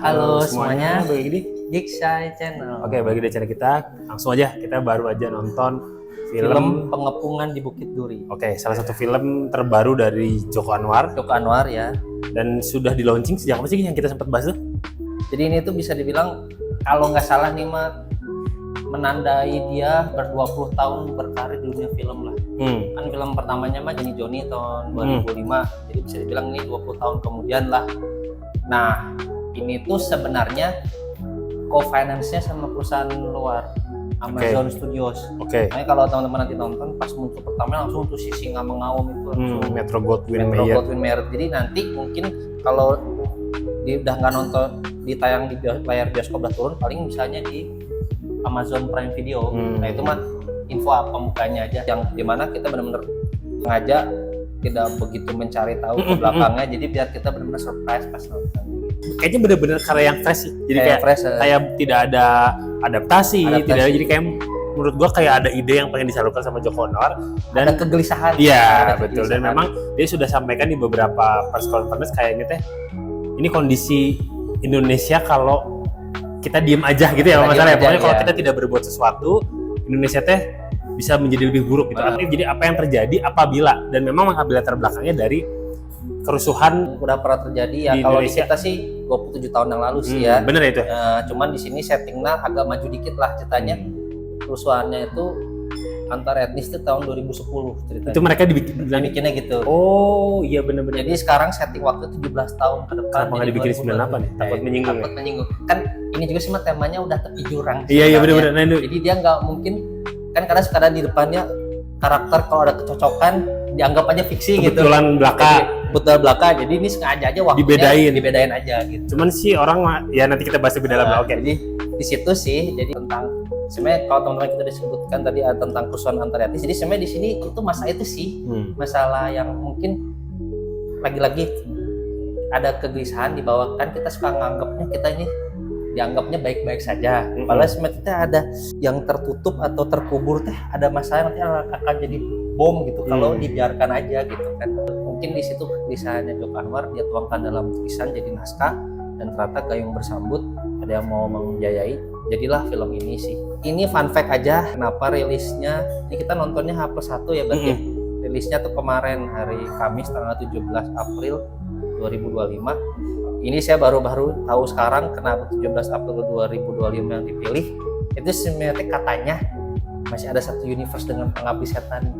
Halo semuanya, balik di Giksai Channel. Oke, bagi di channel kita, langsung aja kita baru aja nonton Film Pengepungan di Bukit Duri. Oke, salah satu film terbaru dari Joko Anwar Joko Anwar ya. dan sudah di launching sejak apa sih yang kita sempat bahas tuh? Jadi ini tuh bisa dibilang kalau nggak salah nih Mat, menandai dia ber-20 tahun berkarir di dunia film lah. Kan film pertamanya mah Johnny tahun 2005. Jadi bisa dibilang ini 20 tahun kemudian lah. Nah, ini tuh sebenarnya co-finance-nya sama perusahaan luar, Amazon Studios. Makanya kalau teman-teman nanti nonton pas muncul pertama langsung tuh si Singa Mengaum itu langsung Metro Goldwyn Mayer. Jadi nanti mungkin kalau dia udah nggak nonton ditayang di layar bioskop udah turun, paling misalnya di Amazon Prime Video. Nah itu mah info pembukanya aja yang dimana kita benar-benar sengaja tidak begitu mencari tahu ke belakangnya, jadi biar kita benar-benar surprise pas nonton. Kayaknya bener-bener karya yang fresh sih. Jadi kayak fresh, kayak tidak ada adaptasi. Tidak ada, jadi kayak menurut gua kayak ada ide yang pengen disalurkan sama Joko Anwar dan ada kegelisahan. Iya, betul. Dan memang dia sudah sampaikan di beberapa press conference kayaknya ini kondisi Indonesia kalau kita diem aja gitu ya, masalah ya. Pokoknya kalau kita tidak berbuat sesuatu, Indonesia bisa menjadi lebih buruk gitu. Artinya jadi apa yang terjadi apabila, dan memang apabila terbelakangnya dari kerusuhan udah pernah terjadi ya kalau di kita sih 27 tahun yang lalu sih ya. Bener ya itu. Cuman di sini settingnya agak maju dikit lah ceritanya. Kerusuhannya itu antar etnis itu tahun 2010 ceritanya. Itu mereka dibikinnya gitu. Oh iya benar-benar. Jadi sekarang setting waktu 17 tahun ke depan. Kenapa nggak dibikin 98 ya? Takut menyinggung. Takut menyinggung. Kan ini juga sih temanya udah tepi jurang. Iya benar-benar. Nah, jadi dia nggak mungkin kan karena sekarang di depannya karakter kalau ada kecocokan dianggap aja fiksi gitu. Kebetulan belaka. Jadi ini sengaja aja waktunya dibedain aja gitu. Cuman sih orang ya nanti kita bahas lebih dalam. Oke. Jadi di situ sih jadi tentang sebenarnya kalau teman-teman kita disebutkan tadi tentang kerusuhan antar etnis. Jadi sebenarnya di sini itu masalah itu sih masalah yang mungkin lagi-lagi ada kegelisahan di bawah, kan kita suka nganggapnya kita ini dianggapnya baik-baik saja. Padahal sebenarnya ada yang tertutup atau terkubur ada masalah nanti akan jadi bom gitu kalau dibiarkan aja gitu kan. Mungkin di situ kegelisahannya Joko Anwar dia tuangkan dalam tulisan jadi naskah, dan ternyata gayung bersambut ada yang mau menjayai, jadilah film ini sih. Ini fun fact aja kenapa rilisnya, ini kita nontonnya H+1 ya berarti ya. Rilisnya tuh kemarin hari Kamis tanggal 17 April 2025. Ini saya baru-baru tahu sekarang kenapa 17 April 2025 yang dipilih. Itu sebenarnya katanya masih ada satu universe dengan Pengabdi Setan.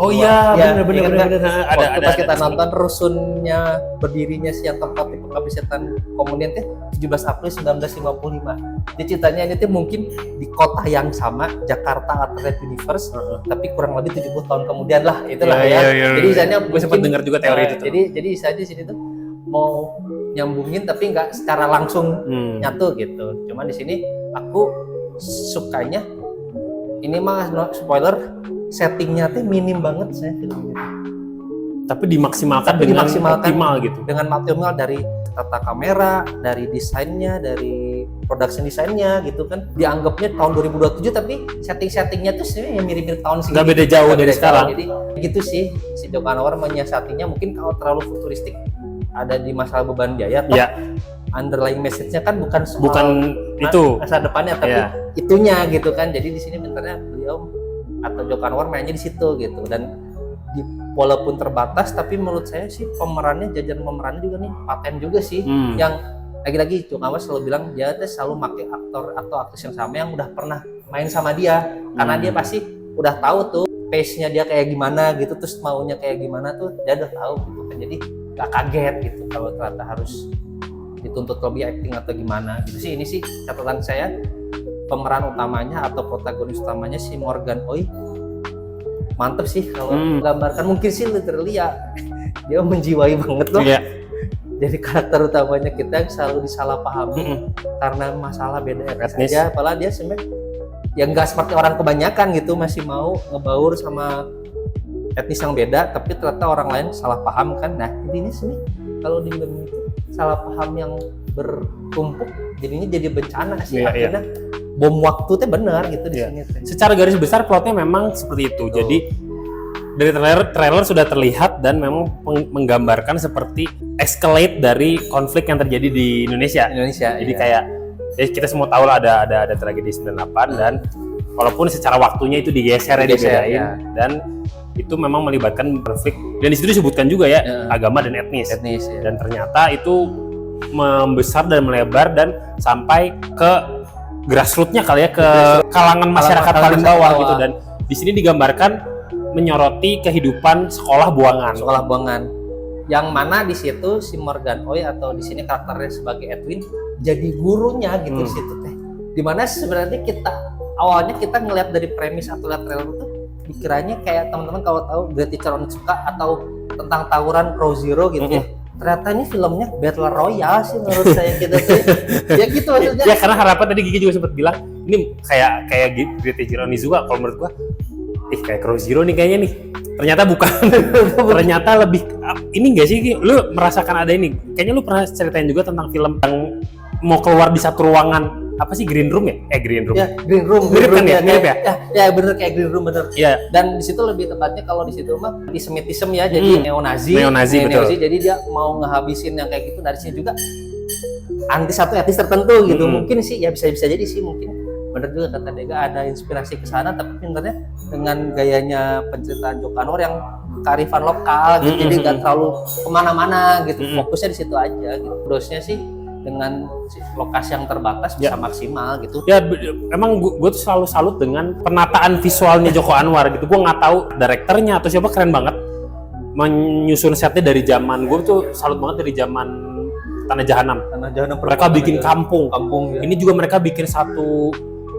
Oh iya, benar. Ada pas kita nonton rusunnya berdirinya si yang tempat di Pengabdi Setan Komunian 17 April 1955. Jadi ceritanya ini mungkin di kota yang sama, Jakarta Alternate Universe, tapi kurang lebih 70 tahun kemudian lah, itulah ya. Jadi misalnya gue sempat dengar juga teori itu. Jadi misalnya di sini tuh mau nyambungin tapi nggak secara langsung nyatu gitu. Cuman di sini aku sukanya ini mah no spoiler, settingnya minim banget saya film ini. Tapi dimaksimalkan dengan optimal gitu. Dengan maksimal dari tata kamera, dari desainnya, dari production desainnya gitu kan. Dianggapnya tahun 2027 tapi setting-settingnya tuh sebenarnya mirip-mirip tahun segini. Nggak beda jauh dari sekarang. Jadi gitu sih si Joko Anwar menyiasatinya. Mungkin kalau terlalu futuristik ada di masalah beban biaya underlying message-nya kan bukan itu masa depannya tapi itunya gitu kan. Jadi di sini bentarnya beliau atau Joko Anwar mainnya di situ gitu, dan walaupun terbatas tapi menurut saya sih jajaran pemerannya juga nih paten juga sih. Yang lagi-lagi Joko Anwar selalu bilang dia selalu pakai aktor atau aktris yang sama yang udah pernah main sama dia, karena dia pasti udah tahu tuh pace-nya dia kayak gimana gitu, terus maunya kayak gimana tuh dia udah tahu gitu kan. Jadi gak kaget gitu kalau ternyata harus dituntut lebih acting atau gimana gitu sih. Ini sih catatan saya, pemeran utamanya atau protagonis utamanya si Morgan Oy mantep sih kalau menggambarkan. Mungkin sih literally ya dia menjiwai banget loh. Jadi karakter utamanya kita selalu disalahpahami karena masalah beda etnis aja, apalagi dia sebenarnya yang nggak seperti orang kebanyakan gitu, masih mau ngebaur sama etnis yang beda, tapi ternyata orang lain salah paham kan. Nah ini sih kalau di film itu salah paham yang bertumpuk jadinya jadi bencana sih. Akhirnya bom waktu benar gitu di sini. Secara garis besar plotnya memang seperti itu. Jadi dari trailer sudah terlihat dan memang menggambarkan seperti escalate dari konflik yang terjadi di Indonesia. Jadi kayak ya kita semua tahu lah ada tragedi 98 dan walaupun secara waktunya itu digeser ya dibedain dan itu memang melibatkan konflik dan di situ disebutkan juga ya agama dan etnis dan ternyata itu membesar dan melebar dan sampai ke grassroots-nya kali ya, ke kalangan masyarakat paling bawah gitu. Dan di sini digambarkan menyoroti kehidupan sekolah buangan yang mana di situ si Morgan Oy atau di sini karakternya sebagai Edwin jadi gurunya gitu di situ teh. Dimana sebenarnya awalnya kita ngelihat dari premis atau lihat trailer itu dikiranya kayak teman-teman kalau tahu Great Teacher Onizuka atau tentang tawuran Pro Zero gitu ya. Ternyata ini filmnya Battle Royale sih menurut saya gitu tuh. Ya gitu maksudnya. Ya karena harapan tadi Gigi juga sempat bilang ini kayak Great Teacher Onizuka kalau menurut gua kayak Crow Zero nih kayaknya nih. Ternyata bukan. Ternyata lebih ini enggak sih Gi? Lu merasakan ada ini. Kayaknya lu pernah ceritain juga tentang film yang mau keluar di satu ruangan apa sih Green Room ya? Green Room. Ya, Green Room. Mirip kan ya? Mirip ya? Ya bener kayak Green Room bener. Iya. Dan di situ lebih tepatnya kalau di situ mah antisemitism ya, jadi neonazi betul. Jadi dia mau ngehabisin yang kayak gitu. Dari sini juga anti satu etnis tertentu gitu. Mungkin sih ya bisa jadi sih mungkin. Bener juga kata Dega ada inspirasi ke sana tapi pinternya dengan gayanya penceritaan Joko Anwar yang kearifan lokal gitu. Jadi nggak terlalu kemana-mana gitu. Fokusnya di situ aja gitu. Terusnya sih dengan lokasi yang terbatas bisa maksimal gitu. Ya emang gue tuh selalu salut dengan penataan visualnya Joko Anwar gitu. Gue nggak tahu direkturnya atau siapa, keren banget menyusun setnya dari zaman. Gue tuh salut banget dari zaman Tanah Jahanam. Mereka bikin kampung ya. Ini juga mereka bikin satu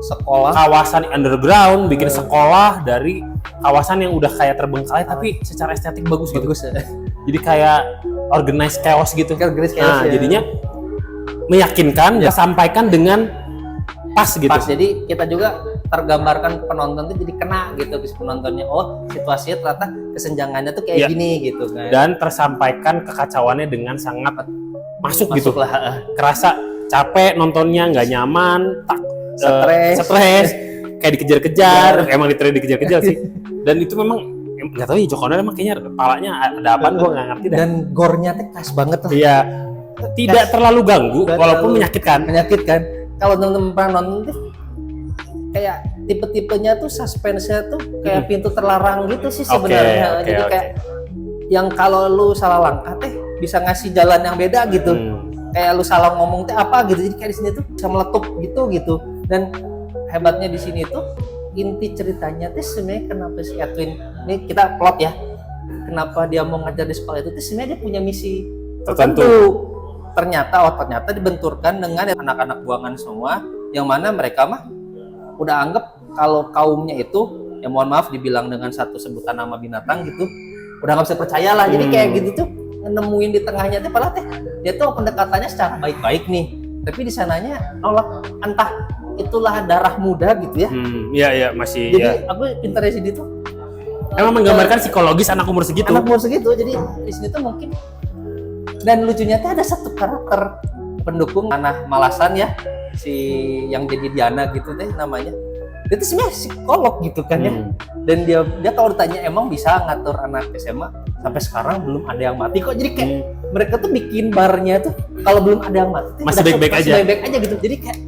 sekolah kawasan underground, bikin sekolah dari kawasan yang udah kayak terbengkalai tapi secara estetik bagus gitu. Jadi kayak organized chaos gitu. Jadinya meyakinkan, sampaikan dengan pas gitu. Jadi kita juga tergambarkan penonton tuh jadi kena gitu penontonnya. Oh, situasinya ternyata kesenjangannya tuh kayak gini gitu kan. Dan tersampaikan kekacauannya dengan sangat masuk gitu. Kerasa capek nontonnya, nggak nyaman, stres, kayak dikejar-kejar. Emang literally dikejar-kejar sih. Dan itu memang nggak tahu ya Joko Anwar emang kayaknya kepalanya ada apaan gue nggak ngerti. Dan gore-nya tuh khas banget lah. Iya. Tidak terlalu ganggu, walaupun menyakitkan. Kalau teman-teman pernah nonton tuh kayak tipe-tipenya tuh suspense-nya tuh kayak pintu terlarang gitu sih sebenarnya. Jadi kayak yang kalau lu salah langkah teh bisa ngasih jalan yang beda gitu. Kayak lu salah ngomong teh apa gitu. Jadi kayak di sini tuh bisa meletup gitu. Dan hebatnya di sini tuh inti ceritanya tuh sebenarnya kenapa si Edwin ini kita plot ya. Kenapa dia mau ngajar di sekolah itu tuh sebenarnya dia punya misi tertentu. Ternyata dibenturkan dengan anak-anak buangan semua yang mana mereka mah udah anggap kalau kaumnya itu ya mohon maaf dibilang dengan satu sebutan nama binatang gitu udah nggak bisa percaya lah. Jadi kayak gitu tuh nemuin di tengahnya tuh padahal dia tuh pendekatannya secara baik-baik nih tapi di sananya nolak entah itulah darah muda gitu ya. Iya masih. Jadi aku pintar di sini tuh emang menggambarkan psikologis anak umur segitu. Jadi di sini tuh mungkin. Dan lucunya tuh ada satu karakter pendukung Anah Malasan ya, si yang jadi Diana gitu deh namanya. Dia tuh sebenarnya psikolog gitu kan ya. Dan dia kalau ditanya emang bisa ngatur anak SMA sampai sekarang belum ada yang mati kok. Jadi kayak mereka tuh bikin barnya tuh kalau belum ada yang mati masih baik-baik aja gitu. Jadi kayak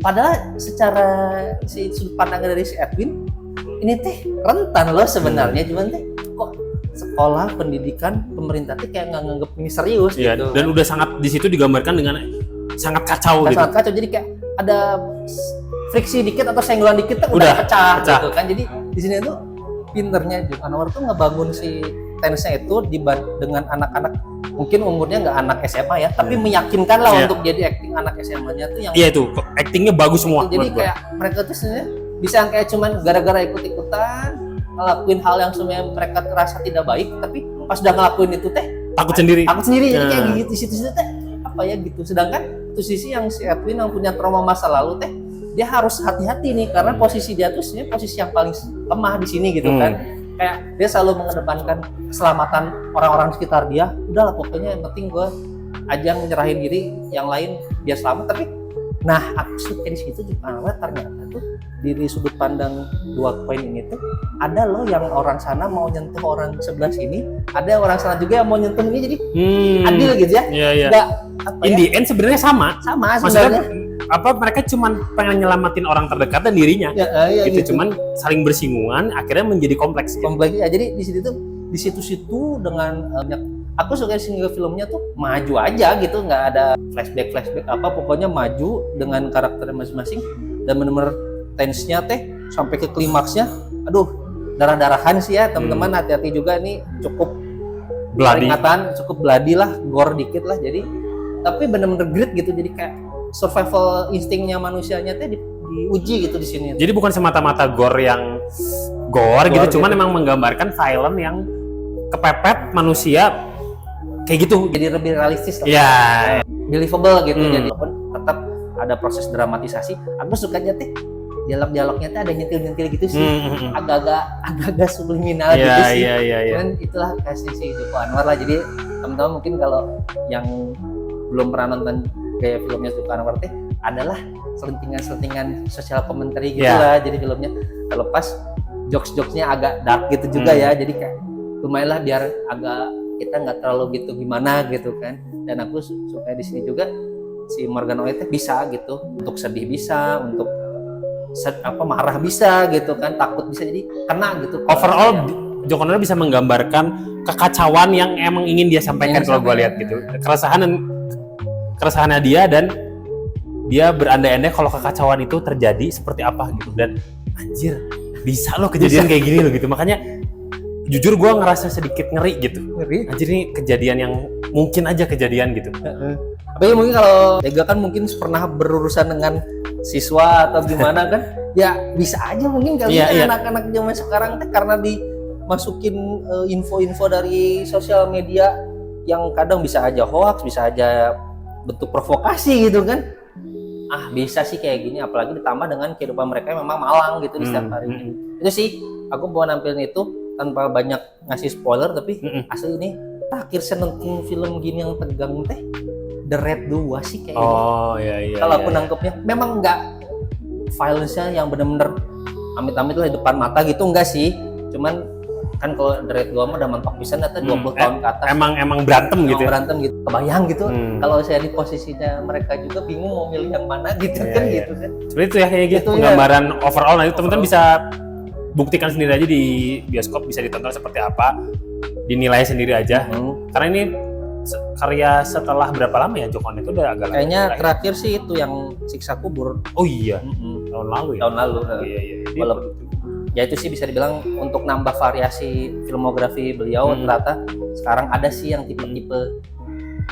padahal secara si sudut pandang dari si Edwin ini teh rentan loh sebenarnya cuman teh kok sekolah pendidikan pemerintah tuh kayak nggak nganggep ini serius gitu. Dan udah sangat di situ digambarkan dengan sangat kacau gitu. Sangat kacau jadi kayak ada friksi dikit atau senggolan dikit tuh udah pecah gitu kan. Jadi di sini tuh pinternya Joko Anwar tuh ngebangun si tensnya itu dengan anak-anak mungkin umurnya nggak anak SMA ya, tapi meyakinkan lah untuk jadi acting anak SMA-nya tuh yang itu actingnya bagus semua. Jadi kayak mereka tuh sebenarnya bisa kayak cuman gara-gara ikut-ikutan ngelakuin hal yang sebenarnya mereka terasa tidak baik, tapi pas udah ngelakuin itu teh takut sendiri. Jadi kayak gitu situ-situ teh apa ya gitu. Sedangkan satu sisi yang si Edwin yang punya trauma masa lalu teh dia harus hati-hati nih karena posisi dia tuh sebenarnya posisi yang paling lemah di sini gitu kan. Kayak dia selalu mengedepankan keselamatan orang-orang sekitar dia. Udahlah pokoknya yang penting gue aja nyerahin diri, yang lain dia selamat. Tapi Nah, aku suka di situ karena ternyata tuh dari sudut pandang dua koin ini tuh ada loh yang orang sana mau nyentuh orang sebelah sini, ada orang sana juga yang mau nyentuh ini, jadi adil gitu ya. Iya. Nggak, apa In ya, the end sebenarnya sama. maksudnya Maksudnya mereka cuman pengen nyelamatin orang terdekat dan dirinya. ya, gitu. Cuman saling bersinggungan akhirnya menjadi kompleks. Gitu. kompleks ya. Jadi di situ dengan aku suka single filmnya tuh maju aja gitu, nggak ada flashback apa, pokoknya maju dengan karakter masing-masing dan benar-benar tense-nya teh sampai ke klimaksnya. Aduh, darah-darahan sih ya teman-teman, hati-hati juga nih, cukup Bloody. peringatan, cukup bloody lah, gore dikit lah. Jadi tapi benar-benar grit gitu, jadi kayak survival instingnya manusianya teh diuji gitu di sini. Jadi bukan semata-mata gore yang gore gitu, cuman emang menggambarkan violent yang kepepet manusia kayak gitu. Jadi lebih realistis lah. Ya. Believable gitu. Jadi walaupun tetap ada proses dramatisasi, aku sukanya teh dialog-dialognya teh ada nyentil-nyentil gitu sih. Agak-agak subliminal gitu sih. Iya. Dan itulah kasih si Joko Anwar lah. Jadi teman-teman mungkin kalau yang belum pernah nonton gaya filmnya Joko Anwar teh adalah selentingan sosial commentary gitu lah. Jadi filmnya terlepas jokes-jokesnya agak dark gitu juga ya. Jadi kayak lumayan lah biar agak kita nggak terlalu gitu gimana gitu kan. Dan aku suka di sini juga si Morgan Oey teh bisa gitu, untuk sedih bisa, untuk marah bisa gitu kan, takut bisa, jadi kena gitu. Overall Joko Anwar bisa menggambarkan kekacauan yang emang ingin dia sampaikan kalau gue lihat gitu. Keresahannya dia, dan dia berandai-andai kalau kekacauan itu terjadi seperti apa gitu. Dan anjir, bisa loh kejadian kayak gini loh gitu. Makanya jujur gue ngerasa sedikit ngeri gitu. Anjir, ini kejadian yang mungkin aja kejadian gitu. Tapi mungkin kalau Ega kan mungkin pernah berurusan dengan siswa atau gimana kan, ya bisa aja mungkin kali anak-anak zaman sekarang teh karena dimasukin info-info dari sosial media yang kadang bisa aja hoax, bisa aja bentuk provokasi gitu kan. Bisa sih kayak gini, apalagi ditambah dengan kehidupan mereka yang memang malang gitu di setiap harinya. Itu sih aku mau nampilin itu tanpa banyak ngasih spoiler, tapi asli ini akhir saya nonton film gini yang tegang teh The Raid 2 sih kayaknya. Iya. Kalau aku nangkepnya memang nggak violence-nya yang bener-bener amit-amit lah di depan mata gitu, enggak sih. Cuman kan kalau The Raid 2 mah udah mentok pisan atau 20 tahun ke atas. Emang berantem gitu. Berantem gitu. Kebayang gitu. Kalau saya di posisinya mereka juga bingung mau milih yang mana gitu kan. Gitu kan. Seperti itu ya kayak gitu. Gambaran overall, nanti teman-teman bisa buktikan sendiri aja di bioskop, bisa ditonton seperti apa, dinilai sendiri aja. Karena ini karya setelah berapa lama ya Joko Anwar itu udah agak kayaknya terakhir sih itu yang Siksa Kubur. Oh iya. Tahun lalu ya. Tahun lalu. Iya. Walaupun ya itu sih bisa dibilang untuk nambah variasi filmografi beliau, ternyata sekarang ada sih yang tipe-tipe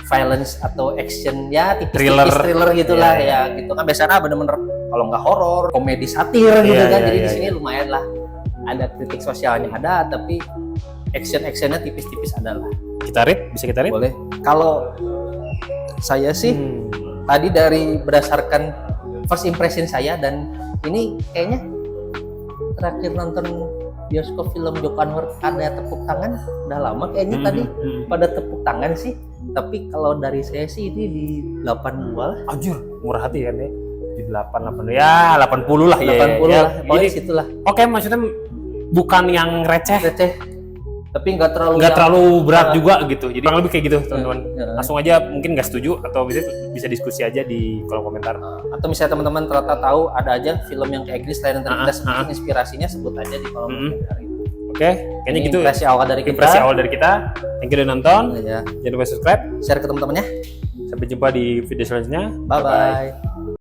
violence atau action ya, tipis-tipis thriller gitulah ya gitu kan. Biasanya bener-bener kalau nggak horor, komedi satir gitu kan. Jadi di sini lumayan lah, ada kritik sosialnya ada, tapi actionnya tipis-tipis adalah. Bisa kita rate? Boleh. Kalau saya sih tadi berdasarkan first impression saya, dan ini kayaknya terakhir nonton bioskop film Joko Anwar ada tepuk tangan udah lama kayaknya. Tadi pada tepuk tangan sih, tapi kalau dari saya sih ini di 82 lah. Anjir, murah hati kan ya. Di 80 ya, 80 lah ya. 80 lah, pokoknya situlah. Oke, maksudnya bukan yang receh, tapi nggak terlalu berat juga gitu. Jadi kurang lebih kayak gitu teman-teman. Langsung aja mungkin nggak setuju atau bisa diskusi aja di kolom komentar. Atau misalnya teman-teman ternyata tahu ada aja film yang kayak gini selain yang tadi kita sebutin inspirasinya, sebut aja di kolom komentar itu. Oke, kayaknya gitu. Impresi awal dari kita. Thank you udah nonton. Ya. Jangan lupa subscribe, share ke teman-temannya. sampai jumpa di video selanjutnya. Bye bye.